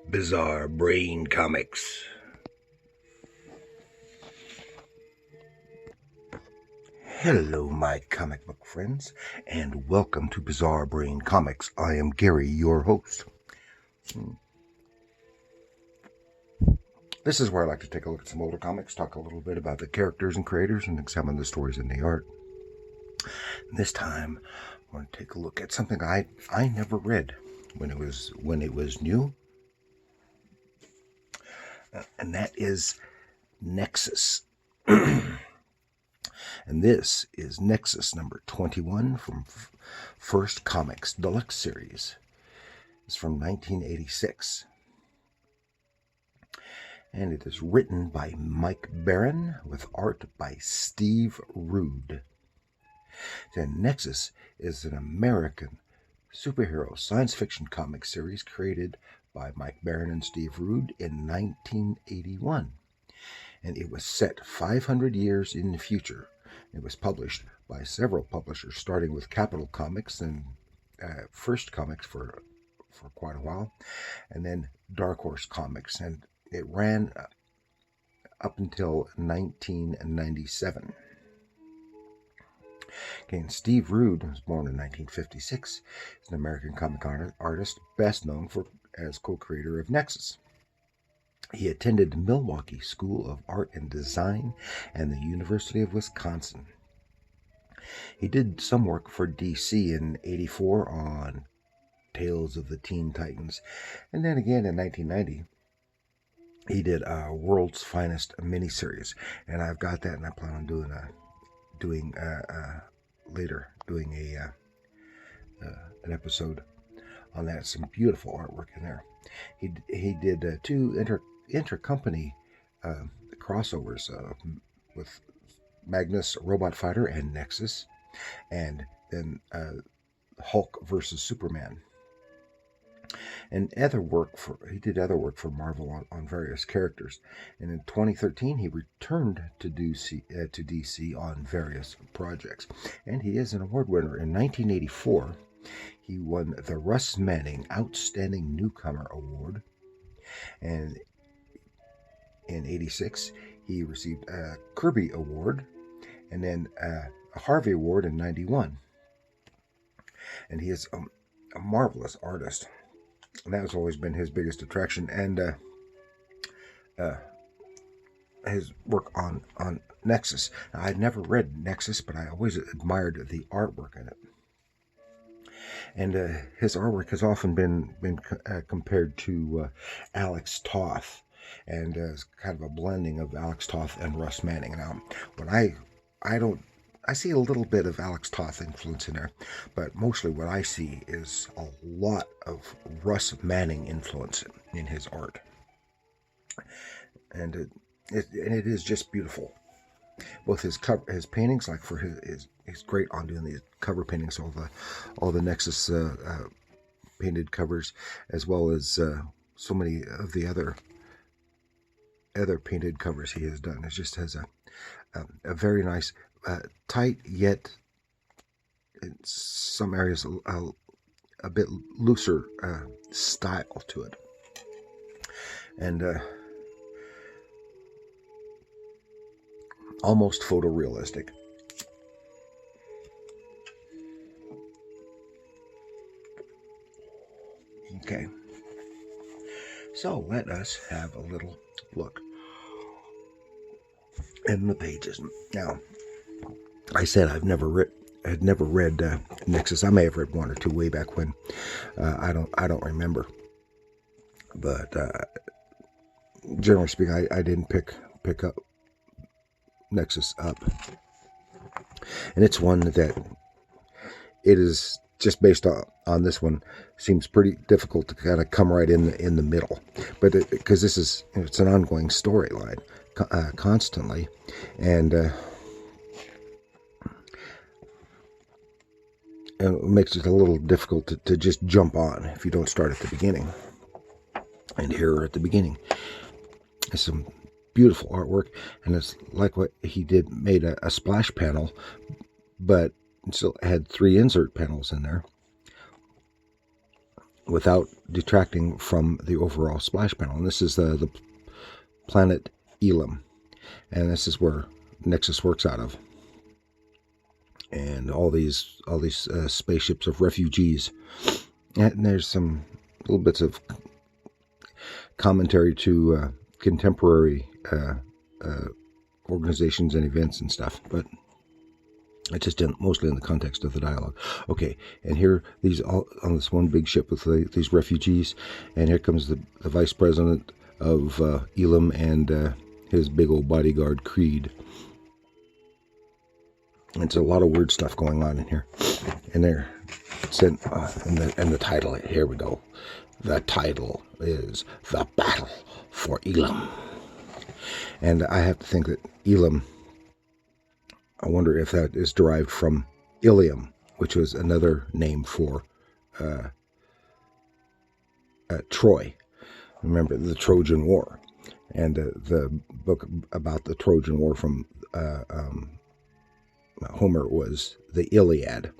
Bizarre Brain Comics. Hello, my comic book friends, and welcome to Bizarre Brain Comics. I am Gary, your host. This is where I like to take a look at some older comics, talk a little bit about the characters and creators, and examine the stories and the art. This time, I want to take a look at something I never read when it was new, and that is Nexus. And this is Nexus number 21 from First Comics Deluxe Series. It's from 1986. And it is written by Mike Barron with art by Steve Rude. Then Nexus is an American superhero science fiction comic series created by Mike Barron and Steve Rude in 1981. And it was set 500 years in the future. It was published by several publishers, starting with Capital Comics and First Comics for quite a while, and then Dark Horse Comics, and it ran up until 1997. Again, Steve Rude was born in 1956. He's an American comic artist, best known as co-creator of Nexus. He attended Milwaukee School of Art and Design and the University of Wisconsin. He did some work for DC in '84 on Tales of the Teen Titans, and then again in 1990 he did World's Finest miniseries, and I've got that, and I plan on doing an episode on that. Some beautiful artwork in there. He did two intercompany crossovers with Magnus Robot Fighter and Nexus, and then Hulk versus Superman. And he did other work for Marvel on various characters. And in 2013, he returned to DC on various projects. And he is an award winner. In 1984, he won the Russ Manning Outstanding Newcomer Award. And in '86, he received a Kirby Award, and then a Harvey Award in '91. And he is a marvelous artist. And that has always been his biggest attraction. And his work on Nexus. Now, I'd never read Nexus, but I always admired the artwork in it. And his artwork has often been compared to Alex Toth, and it's kind of a blending of Alex Toth and Russ Manning. Now, when I see a little bit of Alex Toth influence in there, but mostly what I see is a lot of Russ Manning influence in his art, and it is just beautiful. Both his paintings, like for he's great on doing these cover paintings, all the Nexus painted covers, as well as so many of the other painted covers he has done. It just has a very nice, tight, yet in some areas a bit looser style to it, and almost photorealistic. Okay, so let us have a little look in the pages. Now, I said I had never read Nexus. I may have read one or two way back when. I don't remember. But generally speaking, I didn't pick up Nexus up. And it's one that it is just based on this one, seems pretty difficult to kind of come right in the middle. But because it's an ongoing storyline constantly, and it makes it a little difficult to just jump on if you don't start at the beginning. And here at the beginning is some beautiful artwork, and it's like what he made a splash panel, but still had 3 insert panels in there. without detracting from the overall splash panel. And this is the planet Elam, and this is where Nexus works out of. And all these spaceships of refugees, and there's some little bits of commentary to contemporary organizations and events and stuff, but it's just mostly in the context of the dialogue. Okay, and here these all on this one big ship with these refugees, and here comes the vice president of Elam and his big old bodyguard Creed. It's a lot of weird stuff going on in here, and there, and the title. Here we go. The title is "The Battle for Elam," and I have to think that Elam. I wonder if that is derived from Ilium, which was another name for Troy. Remember the Trojan War, and the book about the Trojan War from Homer was the Iliad.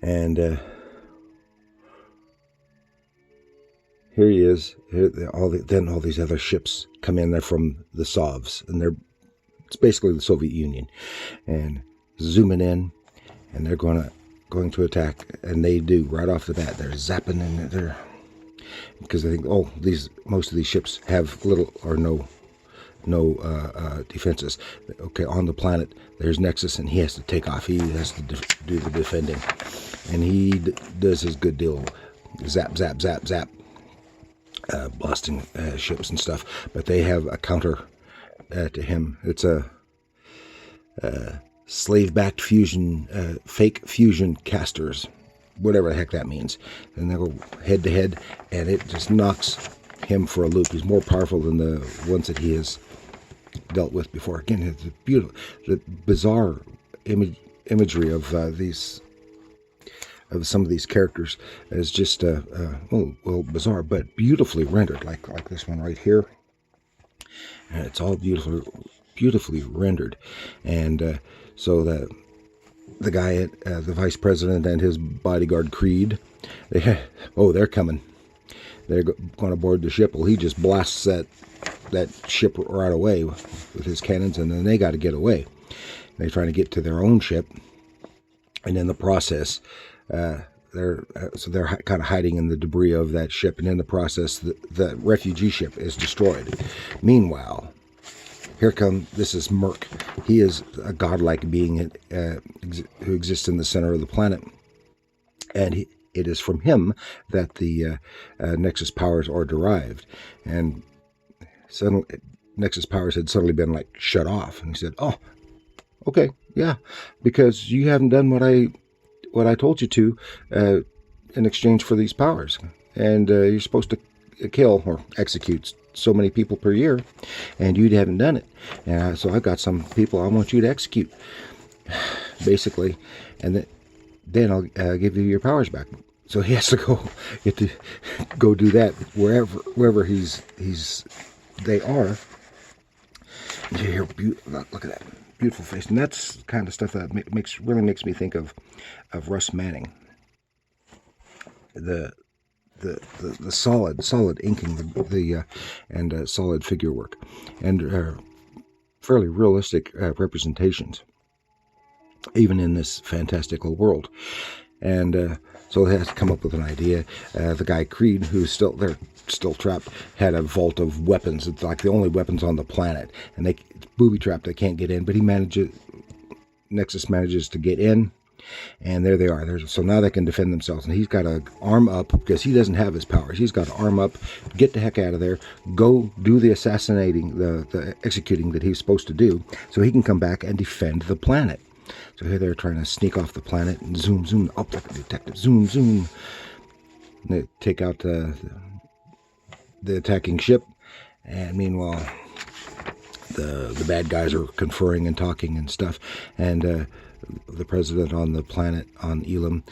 And here he is. Then all these other ships come in. They're from the Sovs, and it's basically the Soviet Union, and zooming in, and they're going to attack, and they do right off the bat. They're zapping in there because they think, oh, most of these ships have little or no defenses. Okay, on the planet there's Nexus, and he has to take off. He has to do the defending, and he does his good deal, zap, zap, zap, zap, blasting ships and stuff. But they have a counter to him. It's a slave-backed fusion, fake fusion casters, whatever the heck that means. And they go head to head, and it just knocks him for a loop. He's more powerful than the ones that he has dealt with before. Again, it's beautiful, the bizarre imagery of some of these characters is just well, bizarre, but beautifully rendered, like this one right here. And it's all beautifully rendered. And so the guy at the vice president and his bodyguard Creed, they're coming. They're going to board the ship. Well, he just blasts that ship right away with his cannons, and then they got to get away. They're trying to get to their own ship, and in the process, they're kind of hiding in the debris of that ship, and in the process, the refugee ship is destroyed. Meanwhile, this is Merc. He is a godlike being who exists in the center of the planet, and it is from him that the Nexus powers are derived. And suddenly, Nexus powers had suddenly been shut off, and he said, "Oh, okay, yeah, because you haven't done what I told you to in exchange for these powers, and you're supposed to kill or execute so many people per year, and you haven't done it. And so I've got some people I want you to execute, basically, and then I'll give you your powers back." So he has to go do that wherever they are. And you hear, look at that beautiful face, and that's the kind of stuff that really makes me think of Russ Manning. The solid inking, and solid figure work, and fairly realistic representations, even in this fantastical world. And so they had to come up with an idea. The guy Creed, who's still trapped, had a vault of weapons. It's like the only weapons on the planet, and it's booby trapped. They can't get in, but Nexus manages to get in. And there they are. So now they can defend themselves. And he's got to arm up, because he doesn't have his powers. He's got to arm up, get the heck out of there, go do the assassinating, the executing that he's supposed to do, so he can come back and defend the planet. So here they're trying to sneak off the planet and zoom, up like a detective, zoom. And they take out the attacking ship. And meanwhile, the bad guys are conferring and talking and stuff. And the president on the planet, on Elam,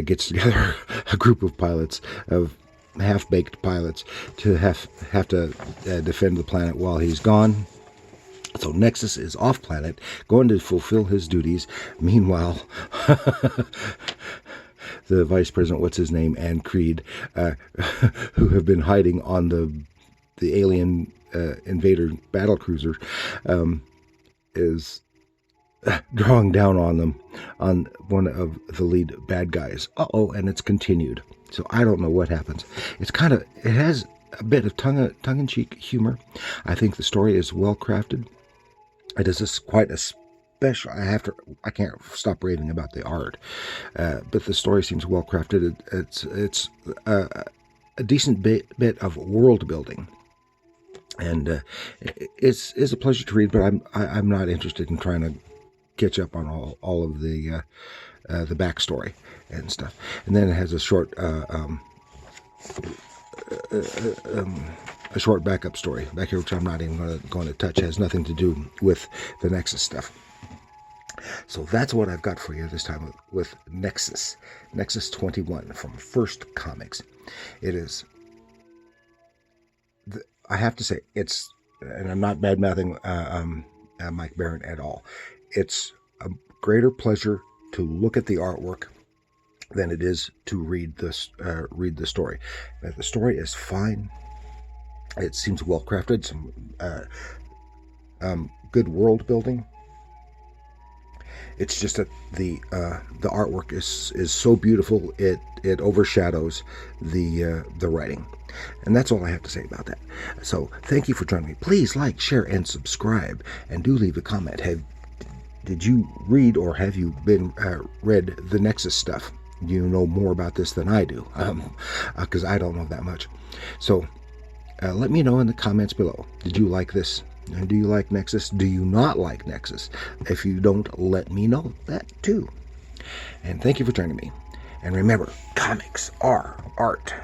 gets together a group of pilots, of half-baked pilots, to have to defend the planet while he's gone. So Nexus is off planet, going to fulfill his duties. Meanwhile, the Vice President, what's his name, and Creed, who have been hiding on the alien invader battle cruiser, is drawing down on them, on one of the lead bad guys. And it's continued. So I don't know what happens. It has a bit of tongue-in-cheek humor. I think the story is well crafted. It is quite a special. I can't stop raving about the art, but the story seems well crafted. It's a decent bit of world building, and it's a pleasure to read. But I'm not interested in trying to catch up on all of the backstory and stuff. And then it has a short backup story back here, which I'm not even going to touch. It has nothing to do with the Nexus stuff. So that's what I've got for you this time with Nexus 21 from First Comics. It is, I have to say, it's, and I'm not bad-mouthing Mike Barron at all, it's a greater pleasure to look at the artwork than it is to read the story. But the story is fine. It seems well crafted. Some good world building. It's just that the artwork is so beautiful it overshadows the writing, and that's all I have to say about that. So thank you for joining me. Please like, share, and subscribe, and do leave a comment. Did you read, or have you been read the Nexus stuff? You know more about this than I do, because I don't know that much. So let me know in the comments below. Did you like this? And do you like Nexus? Do you not like Nexus? If you don't, let me know that too. And thank you for joining me. And remember, comics are art.